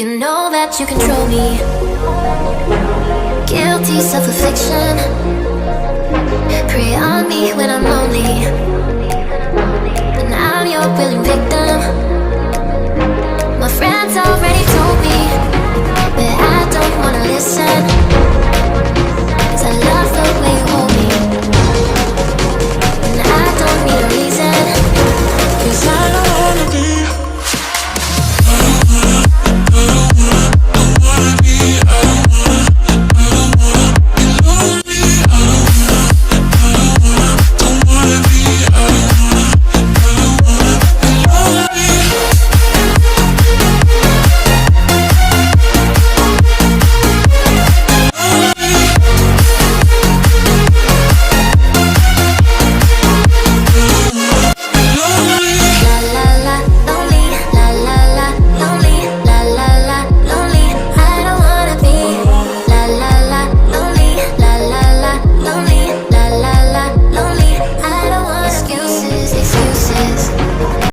You know that you control me. Guilty self-affliction. Prey on me when I'm lonely, and I'm your willing victim. My friends already